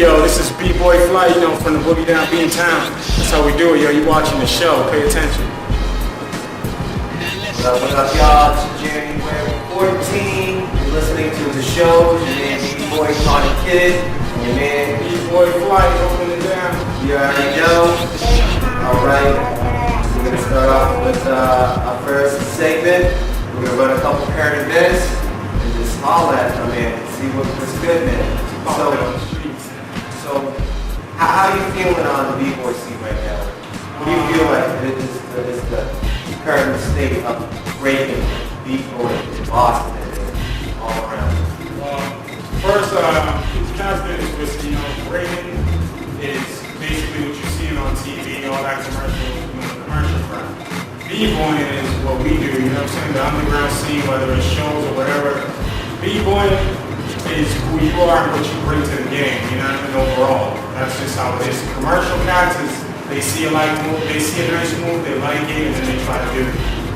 Yo, this is B-Boy Fly, you know, from the Boogie Down B in town. That's how we do it, yo. You watching the show, pay attention. What up, y'all? It's January 14. You're listening to the show. Your man B-Boy Tawny Kid. Your man B-Boy Fly, open it down. You already know. Alright. We're going to start off with our first segment. We're going to run a couple current events and just holler at them, man, and see what's good, man. So how are you feeling on the B-Boy scene right now? What do you feel like is the current state of breaking B-Boy in Boston and all around? First, it's kind of business, you know, breaking is basically what you're seeing on TV, all that commercial crap. B-Boy is what we do, you know what I'm saying? The underground scene, whether it's shows or whatever. B-Boy is who you are and what you bring to the game, you know what I mean, overall. That's just how it is. Commercial cats is, they see a move, they see a nice move, they like it, and then they try to do it.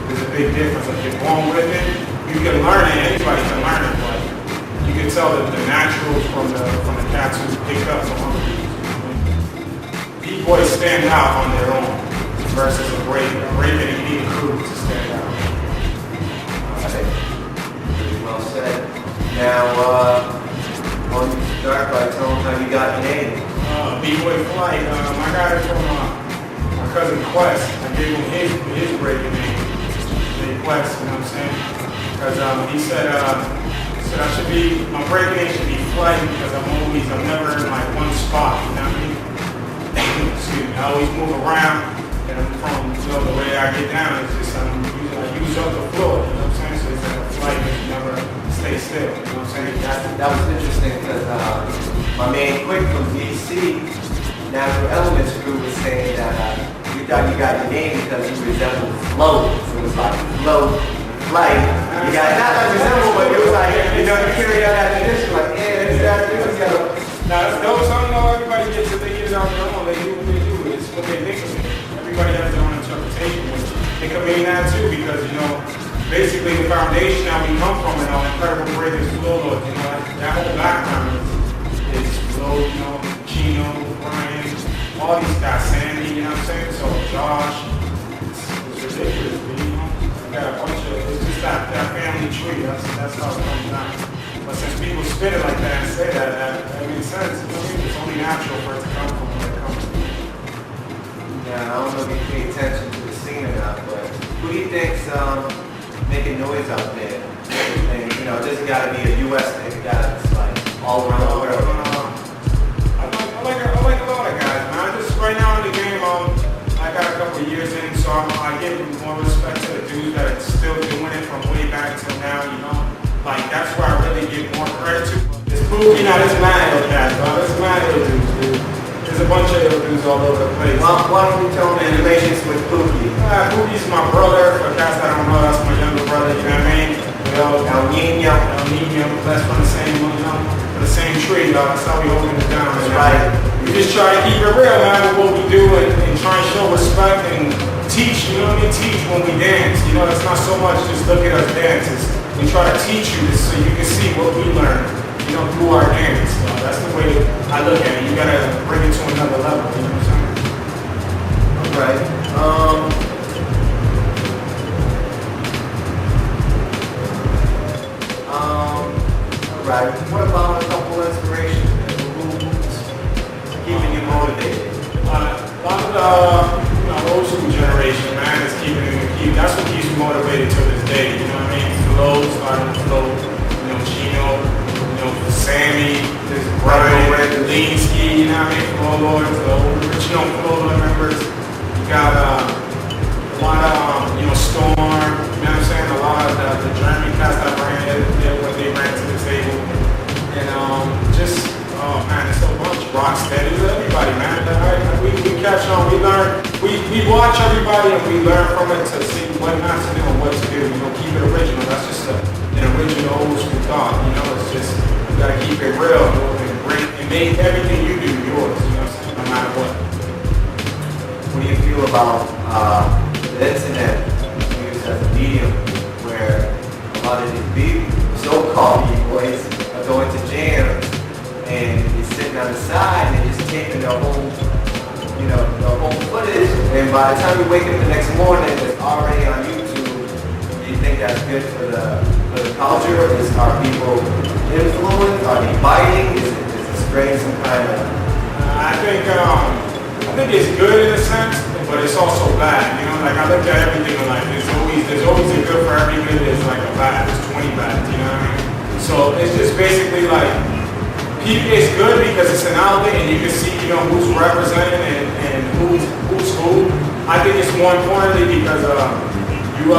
There's a big difference. If you're born with it, you can learn it, anybody can learn it, but you can tell that the naturals from the cats who pick up from other people. B-Boys stand out on their own versus a breaker. A breaker, you need a crew to stand out. Pretty well said. Now, why don't you start by telling how you got your name? B-Boy Flight. I got it from my cousin Quest. I gave him his breaking name, Big Quest, you know what I'm saying? Because he said I should be, my breaking name should be Flight because I'm never in like one spot, you know what I mean? Excuse me, I always move around, and I'm from, you know, the way I get down, it's just, I use up the floor, you know what I'm saying? So it's like a flight that you never stay still, you know what I'm saying? That was interesting because my man Quick from DC, Natural Elements Crew, was saying that you got your name because you resemble flow. So it was like flow, flight. You got not resemble, but it was like, you know, you carry out that tradition, like, yeah, it's that, it's got a... Now, that's dope. So, you know, everybody gets it, they get it out their own, they do what they do, it's what they think of it. Everybody has their own interpretation, which it could mean that too, because, you know, basically the foundation that we come from and all incredible breakers, Flow, you know, that whole background is Flow, you know, Chino, Brian, all these guys, Sandy, you know what I'm saying? So Josh, it's ridiculous, but, you know, we got a bunch of, it's just that family tree, that's how it comes down. But since people spit it like that and say that makes sense. It's only natural for it to come from where it comes from. Yeah, I don't know if you pay attention to the scene or not, but who do you think's making noise out there? And, you know, it doesn't got to be a U.S. thing. It got to be like all around the world. I like a lot of guys, man. Just right now in the game, I got a couple of years in, so I give more respect to the dudes that are still doing it from way back till now, you know. Like, that's where I really give more credit to. It's cool, you know, there's mad of cats, bro. There's mad of dudes, dude. There's a bunch of dudes all over the place. Why don't you tell me the relations with Pookie? Pookie's my brother. For cats that don't know, that's my younger brother, you know what I mean? El Nino. That's from the same, you know, from the same tree, y'all. That's how we holding it down. That's right. We just try to keep it real, man, with what we do and try and show respect and teach, you know what I mean? Teach when we dance. You know, it's not so much just look at us dance. We try to teach you this so you can see what we learn, you know, through our dance. So that's the way I look at it. You gotta bring it to another level, you know what I'm saying? All right. All right. What about a couple inspirations? Who's keeping you motivated? A lot of the old school generation, man, is that's what keeps me motivated to this day, you know what I mean? Flow, starting to Flow, you know, Chino, you know, Sammy, this Brian, Leansky, you know what I mean? Flow Lord, original Flow Lord members. You got a lot of, you know, Storm, you know what I'm saying? A lot of the German cats that what they bring to the table. And just, oh man, it's so much. Rocksteady, everybody, man. We catch on, we learn, we watch everybody and we learn from it to see what not to do and what to do. You know, keep it original. That's just an original old school thought. You know, it's just, you gotta keep it real and make everything you do yours, you know what I'm saying? No matter what. What do you feel about the internet used as a medium where a lot of these so-called B-boys are going to jams and you're sitting on the side by the time you wake up the next morning, it's already on YouTube. Do you think that's good for the culture? Are people influenced? Are they biting? Is it spreading some kind of... I think it's good in a sense, but it's also bad. You know, like I look at everything in life. There's always a good for every good. There's like a bad. There's 20 bads. You know what I mean? So it's just basically like it's good because it's an outlet and you can see who's representing and who's who. I think it's more importantly because you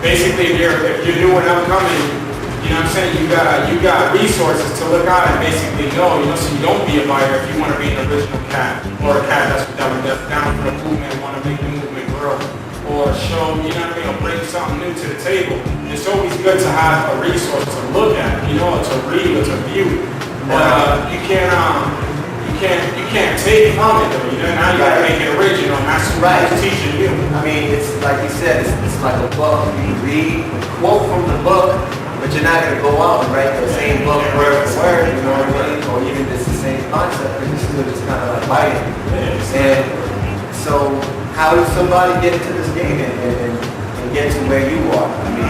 basically if you're new and upcoming. You know what I'm saying? You got resources to look out and basically know, so you don't be a buyer if you want to be an original cat or a cat that's down for the movement, want to make the movement grow or show, or bring something new to the table. It's always good to have a resource to look at, to read or to view. But you can't take from it though. Now you gotta make it original. And that's who's teaching you. I mean, it's like you said, it's like a book. You read a quote from the book. But you're not going to go out and write the same book word for word, you know what I mean? Or even just the same concept, but you're still just kind of like biting. And so, how does somebody get into this game and get to where you are? I mean,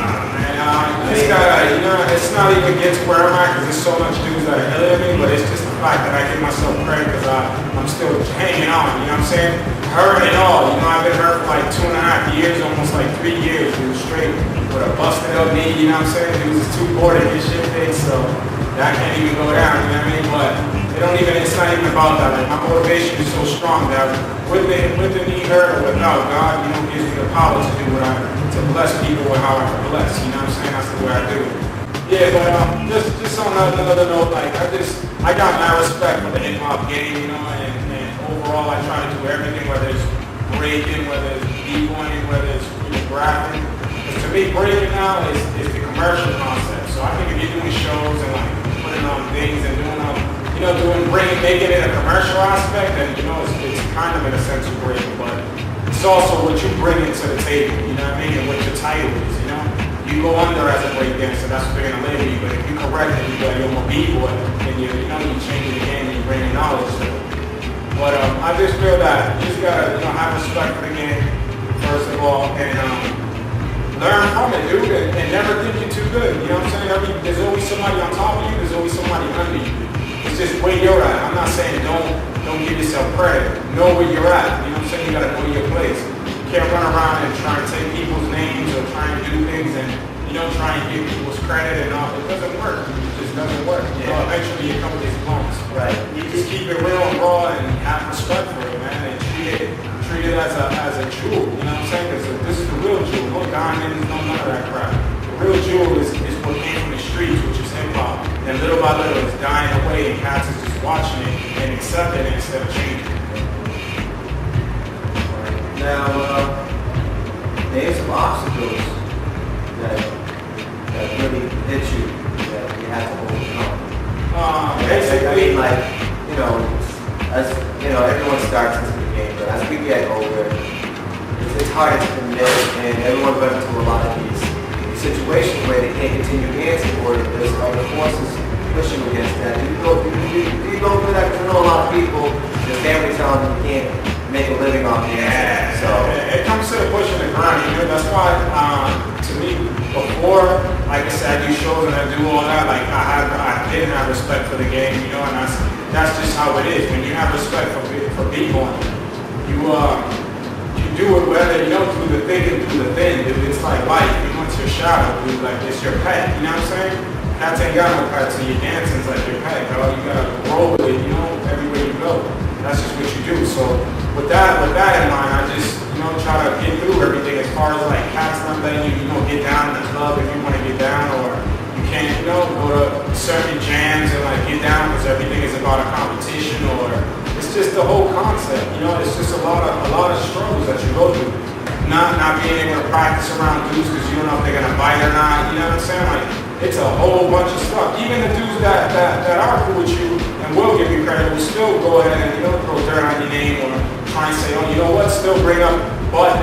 it's not even get to where I'm at because there's so much dudes that are ahead of me, but it's just the fact that I give myself credit because I'm still hanging on, you know what I'm saying? Hurt and all, I've been hurt for like 2.5 years, almost like 3 years, straight with a busted up knee, you know what I'm saying? It was too bored to get shit fixed, so that can't even go down, you know what I mean? But it's not even about that. Like my motivation is so strong that with the knee hurt or without, God, gives me the power to do to bless people with how I can bless, you know what I'm saying? That's the way I do it. Yeah, but just on another note, like I got mad respect for the hip hop game, and overall I try to do everything, whether it's breaking, whether it's b-boying, whether it's graphing. To me, breaking now is the commercial concept. So I think if you're doing shows and like putting on things and making it a commercial aspect, then it's kind of in a sense of breaking, but it's also what you bring into the table, you know what I mean, and what your title is, You go under as a break dancer, that's what they're gonna label you, but if you correct it, you go, you're a b-boy, then you change it again and you bring in knowledge to it. But I just feel that you just gotta have respect for the game, first of all, and learn from it, dude, and never think you're too good. You know what I'm saying? There's always somebody on top of you. There's always somebody under you. It's just where you're at. I'm not saying don't give yourself credit. Know where you're at. You know what I'm saying? You gotta know your place. You can't run around and try and take people's names or try and do things and try and give people's credit and all. It doesn't work. It just doesn't work. Eventually you come with these bumps. Right. You just keep it real and raw and have respect for it, man, and treat it as a jewel. You know what I'm saying? Because this is the real jewel. No diamonds, no none of that crap. The real jewel is what came from the streets, which is hip hop. And little by little, it's dying away, and cats is just watching it and accepting it instead of changing it. Now, there's some obstacles that really hit you that you have to overcome. Basically, everyone starts into the game, but as we get older, it's harder to commit, and everyone runs into a lot of these situations where they can't continue dancing, or there's other forces pushing against that. Do you go through that? Because I know a lot of people, their family telling them you can't make a living off dancing. So it comes to the push and the grind. That's why, to me, before, like I said, I do shows and I do all that. Like I didn't have respect for the game, and that's just how it is. When you have respect for people, you do it whether through the thick and through the thin. It's like life. It's your shadow, dude. Like it's your pet. You know what I'm saying? Cats ain't got no pets, so your dancing's like your pet, bro. You gotta roll with it, everywhere you go. That's just what you do. So with that in mind, I just try to get through everything as far as like cats not letting you get down in the club if you want to get down, or you can't go to certain jams and like get down because everything is about a competition, or it's just the whole concept. It's just a lot of struggles that you go through. Not being able to practice around dudes because you don't know if they're gonna bite or not. You know what I'm saying? Like it's a whole bunch of stuff. Even the dudes that are cool with you and will give you credit will still go ahead and throw dirt on your name or try and say, oh, you know what? Still bring up, but this